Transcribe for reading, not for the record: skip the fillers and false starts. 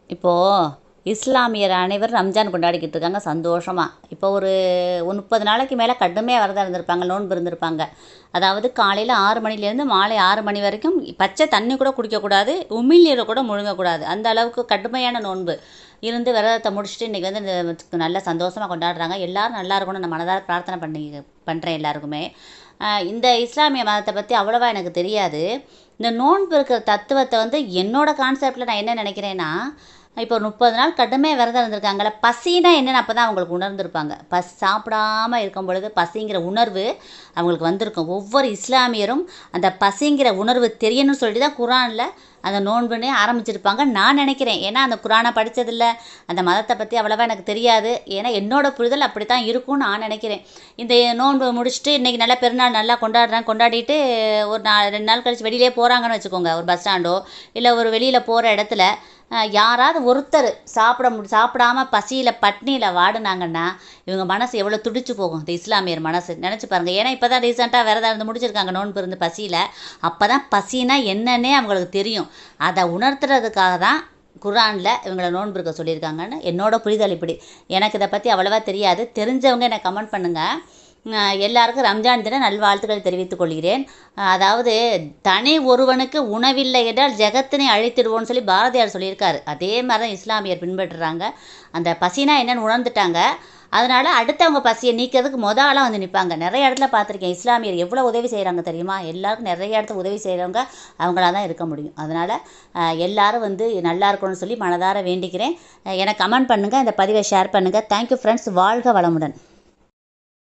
இப்போது இஸ்லாமியர் அனைவரும் ரம்ஜான் கொண்டாடிக்கிட்டு இருக்காங்க சந்தோஷமாக. இப்போ ஒரு 30 நாளைக்கு மேலே கடுமையாக விரதம் இருந்திருப்பாங்க, நோன்பு இருந்திருப்பாங்க. அதாவது காலையில் 6 மணிலேருந்து மாலை 6 மணி வரைக்கும் பச்சை தண்ணி கூட குடிக்கக்கூடாது, உமிழ்நீரை கூட முழுங்கக்கூடாது. அந்த அளவுக்கு கடுமையான நோன்பு இருந்து விரதத்தை முடிச்சுட்டு இன்றைக்கி வந்து நல்ல சந்தோஷமாக கொண்டாடுறாங்க. எல்லோரும் நல்லா இருக்கணும்னு நான் மனதார பிரார்த்தனை பண்ணுறேன் எல்லாருக்குமே. இந்த இஸ்லாமிய மதத்தை பற்றி அவ்வளோவா எனக்கு தெரியாது. இந்த நோன்பு இருக்கிற தத்துவத்தை வந்து என்னோடய கான்செப்டில் நான் என்ன நினைக்கிறேன்னா, இப்போ 30 நாள் கடுமையாக விரதம் இருந்திருக்காங்களே, பசினா என்னென்னு அப்போ தான் அவங்களுக்கு உணர்ந்திருப்பாங்க. சாப்பிடாமல் இருக்கும் பொழுது பசிங்கிற உணர்வு அவங்களுக்கு வந்திருக்கும். ஒவ்வொரு இஸ்லாமியரும் அந்த பசிங்கிற உணர்வு தெரியணும்னு சொல்லிட்டு தான் குரானில் அந்த நோன்புன்னே ஆரம்பிச்சிருப்பாங்க நான் நினைக்கிறேன். ஏன்னா அந்த குரானை படித்ததில்லை, அந்த மதத்தை பற்றி அவ்வளோவா எனக்கு தெரியாது. ஏன்னா என்னோடய புரிதல் அப்படி தான் இருக்கும்னு நான் நினைக்கிறேன். இந்த நோன்பு முடிச்சுட்டு இன்றைக்கி நல்லா பெருநாள் நல்லா கொண்டாடிட்டு ஒரு 2 நாள் கழித்து வெளியிலே போகிறாங்கன்னு வச்சுக்கோங்க. ஒரு பஸ் ஸ்டாண்டோ இல்லை ஒரு வெளியில் போகிற இடத்துல யாராவது ஒருத்தர் சாப்பிடாமல் பசியில் பட்னியில் வாடினாங்கன்னா இவங்க மனசு எவ்வளோ துடிச்சு போகும். இந்த இஸ்லாமியர் மனசு நினச்சி பாருங்கள். ஏன்னா இப்போ தான் ரீசெண்டாக விரதம் இருந்து முடிச்சிருக்காங்க நோன்பு இருந்து பசியில். அப்போ தான் பசினா என்னன்னே அவங்களுக்கு தெரியும். அதை உணர்த்துறதுக்காக தான் குரானில் இவங்களை நோன்பு இருக்க சொல்லியிருக்காங்கன்னு என்னோட புரிதல். இப்படி எனக்கு இதை பற்றி அவ்வளோவா தெரியாது. தெரிஞ்சவங்க எனக்கு கமெண்ட் பண்ணுங்கள். எல்லாருக்கும் ரம்ஜான் தின நல்வாழ்த்துக்களை தெரிவித்துக் கொள்கிறேன். அதாவது தனி ஒருவனுக்கு உணவில்லை என்றால் ஜெகத்தினை அழித்திடுவோன்னு சொல்லி பாரதியார் சொல்லியிருக்காரு. அதே மாதிரி தான் இஸ்லாமியர் பின்பற்றுறாங்க. அந்த பசினா என்னன்னு உணர்ந்துட்டாங்க. அதனால் அடுத்தவங்க பசியை நீக்கிறதுக்கு ஆளாக வந்து நிற்பாங்க. நிறைய இடத்துல பார்த்துருக்கேன் இஸ்லாமியர் எவ்வளோ உதவி செய்கிறாங்க தெரியுமா. எல்லாருக்கும் நிறைய இடத்துல உதவி செய்கிறவங்க அவங்களா தான் இருக்க முடியும். அதனால் எல்லோரும் வந்து நல்லா இருக்கணும்னு சொல்லி மனதார வேண்டிக்கிறேன். எனக்கு கமெண்ட் பண்ணுங்கள், இந்த பதிவை ஷேர் பண்ணுங்கள். Thank you friends. வாழ்க வளமுடன்.